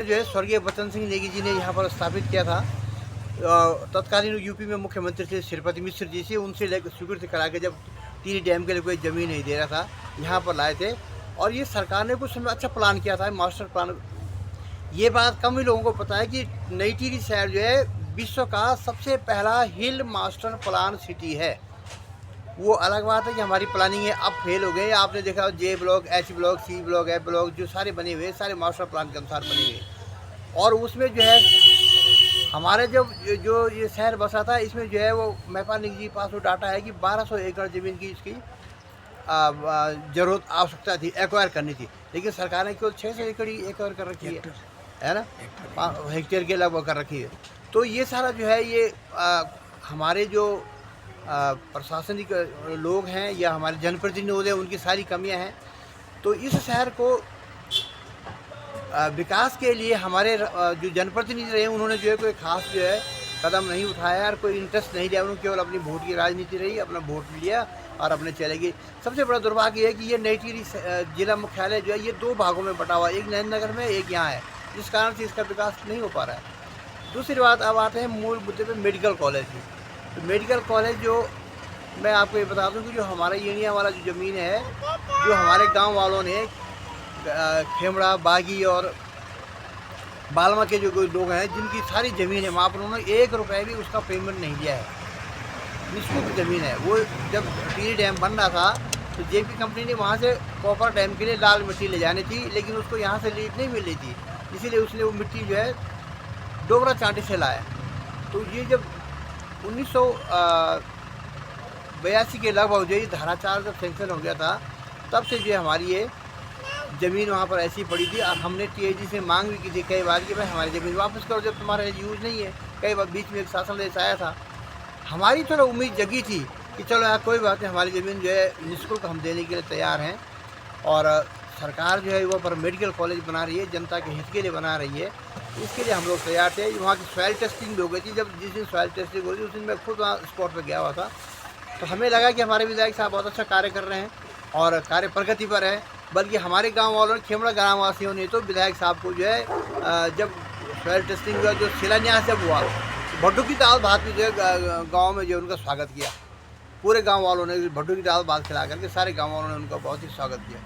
जो है स्वर्गीय बचन सिंह नेगी जी ने यहाँ पर स्थापित किया था। तत्कालीन यूपी में मुख्यमंत्री थे श्रीपति मिश्र जी से, उनसे स्वीकृति करा के जब टिहरी डैम के लिए कोई ज़मीन नहीं दे रहा था, यहाँ पर लाए थे। और ये सरकार ने कुछ समय अच्छा प्लान किया था, मास्टर प्लान। ये बात कम ही लोगों को पता है कि नई टिहरी शहर जो है विश्व का सबसे पहला हिल मास्टर प्लान सिटी है। वो अलग बात है कि हमारी प्लानिंग है अब फेल हो गई। आपने देखा J block, H block, C block, A block जो सारे बने हुए सारे मास्टर प्लान के अनुसार बने हुए। और उसमें जो है हमारे जो ये शहर बसा था, इसमें जो है वो महिपाल जी के पास वो डाटा है कि 1200 एकड़ ज़मीन की इसकी ज़रूरत आवश्यकता थी, एक्वायर करनी थी। लेकिन सरकार ने केवल 600 एकड़ ही एक्वायर कर रखी है ना, हेक्टेयर के लगभग कर रखी है। तो ये सारा जो है ये हमारे जो प्रशासनिक लोग हैं या हमारे जनप्रतिनिधि हैं, उनकी सारी कमियां हैं। तो इस शहर को विकास के लिए हमारे जो जनप्रतिनिधि रहे, उन्होंने जो है कोई खास जो है कदम नहीं उठाया और कोई इंटरेस्ट नहीं लिया। उन्होंने केवल अपनी वोट की राजनीति रही, अपना वोट लिया और अपने चले गए। सबसे बड़ा दुर्भाग्य है कि ये नई टिहरी जिला मुख्यालय जो है ये 2 भागों में बटा हुआ है, एक नैन नगर में, एक यहाँ है, जिस कारण से इसका विकास नहीं हो पा रहा है। दूसरी बात, अब आते हैं मूल मुद्दे पे, मेडिकल कॉलेज में। तो मेडिकल कॉलेज जो मैं आपको ये बता दूं कि जो हमारा येनिया वाला जो ज़मीन है, जो हमारे गांव वालों ने खेमड़ा, बागी और बालमा के जो लोग हैं जिनकी सारी ज़मीन है, वहाँ पर उन्होंने 1 रुपये भी उसका पेमेंट नहीं दिया है। निःशुल्क ज़मीन है वो। जब टिहरी डैम बन रहा था तो जेपी कंपनी ने वहाँ से कॉपर डैम के लिए लाल मिट्टी ले जानी थी, लेकिन उसको यहाँ से लीड नहीं मिल रही थी, इसीलिए उसने वो मिट्टी जो है डोबरा चांटी से लाया। तो ये जब 1982 के लगभग जो ये धारा 4 जब सेंक्शन हो गया था, तब से जो हमारी ये ज़मीन वहाँ पर ऐसी पड़ी थी। और हमने टीआईजी से मांग भी की थी कई बार कि भाई हमारी ज़मीन वापस करो जब तुम्हारा यूज़ नहीं है। कई बार बीच में एक शासनादेश आया था। हमारी थोड़ा उम्मीद जगी थी कि चलो यार कोई बात नहीं, हमारी ज़मीन जो है निःशुल्क हम देने के लिए तैयार हैं। और सरकार जो है वो पर मेडिकल कॉलेज बना रही है, जनता के हित के लिए बना रही है, इसके लिए हम लोग तैयार थे। वहाँ की सॉइल टेस्टिंग भी हो गई थी। जब जिस दिन सॉइल टेस्टिंग हो रही थी उस दिन मैं खुद वहाँ स्पॉट पर गया हुआ था। तो हमें लगा कि हमारे विधायक साहब बहुत अच्छा कार्य कर रहे हैं और कार्य प्रगति पर है। बल्कि हमारे गांव वालों ने, खेमड़ा ग्राम वासियों ने तो विधायक साहब को जो है जब सॉइल टेस्टिंग हुआ, जो शिलान्यास जब हुआ, भड्डू की दाल भात में जो है गाँव में जो उनका स्वागत किया। पूरे गाँव वालों ने भड्डू की दाल भात खिला करके सारे गाँव वालों ने उनका बहुत ही स्वागत किया।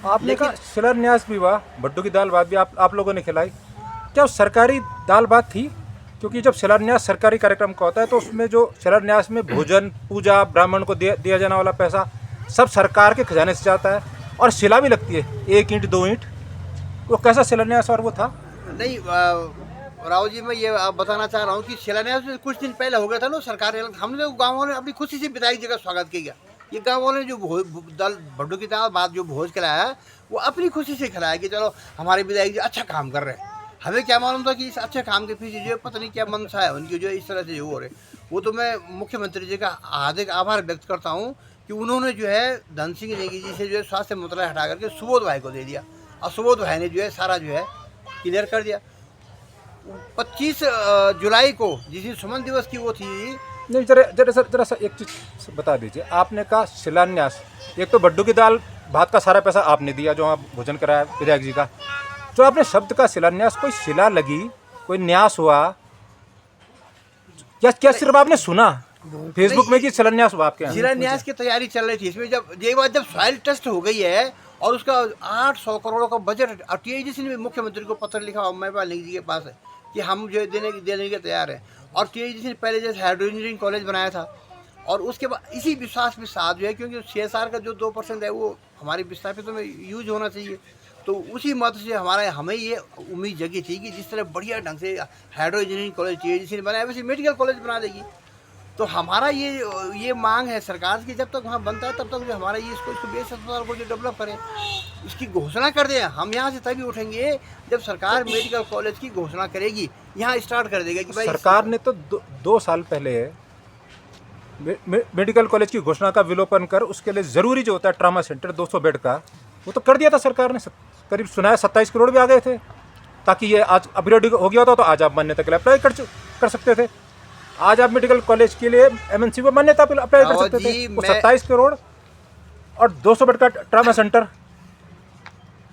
आपने कहा शिलान्यास भी हुआ, भड्डू की दाल भात भी आप लोगों ने खिलाई। क्या वो सरकारी दाल भात थी? क्योंकि जब शिलान्यास सरकारी कार्यक्रम का होता है तो उसमें जो शिलान्यास में भोजन, पूजा, ब्राह्मण को दिया जाने वाला पैसा सब सरकार के खजाने से जाता है और शिला भी लगती है, 1 ईंट 2 ईंट। वो कैसा शिलान्यास और वो था? नहीं राव जी, मैं ये बताना चाह रहा हूँ कि शिलान्यास कुछ दिन पहले हो गया था ना सरकार। हमने तो गाँव वालों ने अपनी खुशी से विधायक जी का स्वागत किया। ये गाँव वालों ने जो भड्डू की दाल भात जो भोज खिलाया है वो अपनी खुशी से खिलाया कि चलो हमारे विधायक जी अच्छा काम कर रहे हैं। हमें क्या मालूम था कि इस अच्छे काम के पीछे जो पता नहीं क्या मंशा है उनकी, जो इस तरह से जो हो रहे। वो तो मैं मुख्यमंत्री जी का हार्दिक आभार व्यक्त करता हूँ कि उन्होंने जो है धन सिंह नेगी जी से जो है स्वास्थ्य मंत्रालय हटा करके सुबोध भाई को दे दिया और सुबोध भाई ने जो है सारा जो है क्लियर कर दिया। 25 जुलाई को जिस दिन सुमन दिवस की वो थी। नहीं, जरा सा एक चीज़ बता दीजिए। आपने कहा शिलान्यास, एक तो भड्डू की दाल भात का सारा पैसा आपने दिया जो आप भोजन कराया विधायक जी का। जो आपने शब्द का शिलान्यास, कोई शिला लगी, कोई न्यास हुआ क्या सिर्फ आपने सुना फेसबुक में कि शिलान्यास हुआ आपके यहाँ? शिलान्यास की तैयारी चल रही थी। इसमें जब ये बात जब सॉइल टेस्ट हो गई है और उसका 800 करोड़ का बजट, और टीआईजी ने भी मुख्यमंत्री को पत्र लिखा महिपाल जी के पास है कि हम जो देने के तैयार हैं। और टीआईजी ने पहले जैसे हाइड्रो इंजीनियरिंग कॉलेज बनाया था और उसके बाद इसी विश्वास के साथ जो है, क्योंकि CSR का जो 2% है वो हमारे विस्थापितों में यूज होना चाहिए, तो उसी मत से हमें ये उम्मीद जगी थी कि जिस तरह बढ़िया ढंग से हाइड्रो इंजीनियरिंग कॉलेज टीआईजी ने बनाया वैसे मेडिकल कॉलेज बना देगी। तो हमारा ये मांग है सरकार की, जब तक वहाँ बनता है तब तक जो हमारा ये इसको बेस अस्पताल को जो डेवलप करें, इसकी घोषणा कर दें। हम यहाँ से तभी उठेंगे जब सरकार मेडिकल कॉलेज की घोषणा करेगी, यहाँ स्टार्ट कर देगा कि भाई। सरकार ने तो 2 साल पहले मेडिकल कॉलेज की घोषणा का विलोपन कर उसके लिए ज़रूरी जो होता है ट्रामा सेंटर 200 बेड का, वो तो कर दिया था सरकार ने। करीब सुना है 27 करोड़ भी आ गए थे, ताकि ये आज अपग्रेड हो गया होता तो आज आप मान्यता के लिए अप्लाई कर सकते थे। आज आप मेडिकल कॉलेज के लिए MNC में मान्यता अप्लाई कर सकते थे। वो 27 करोड़ और 200 बेड का ट्रामा सेंटर।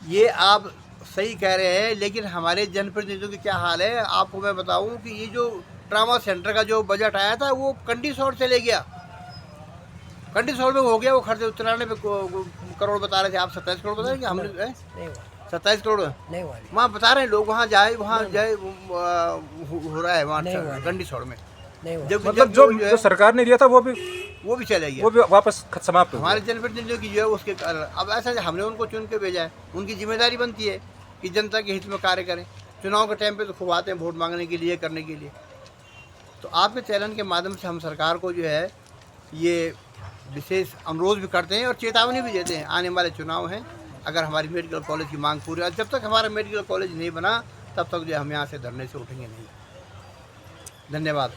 ये आप सही कह रहे हैं, लेकिन हमारे जनप्रतिनिधियों की क्या हाल है आपको मैं बताऊं कि ये जो ट्रामा सेंटर का जो बजट आया था वो कंडीशॉर्ट चले गया, कंडीशॉर्ट में हो गया। वो खर्च 93 करोड़ बता रहे थे, आप 27 करोड़ बता रहे कि हमने नहीं हुआ 27 करोड़ नहीं हुआ वहाँ बता रहे हैं लोग, वहाँ जाए हो रहा है नहीं हुआ। वहाँ कंडीशॉर्ट में। नहीं हुआ मतलब जो सरकार ने दिया था वो भी चला गया, वो भी वापस समाप्त हो गया। हमारे जनप्रतिनिधियों की जो है उसके कारण। अब ऐसा है, हमने उनको चुन के भेजा है, उनकी जिम्मेदारी बनती है कि जनता के हित में कार्य करें। चुनाव के टाइम पे तो खूब आते हैं वोट मांगने के लिए, करने के लिए। तो आपके चैनल के माध्यम से हम सरकार को जो है ये विशेष अनुरोध भी करते हैं और चेतावनी भी देते हैं, आने वाले चुनाव हैं, अगर हमारी मेडिकल कॉलेज की मांग पूरी, जब तक हमारा मेडिकल कॉलेज नहीं बना तब तक जो हम यहाँ से धरने से उठेंगे नहीं। धन्यवाद।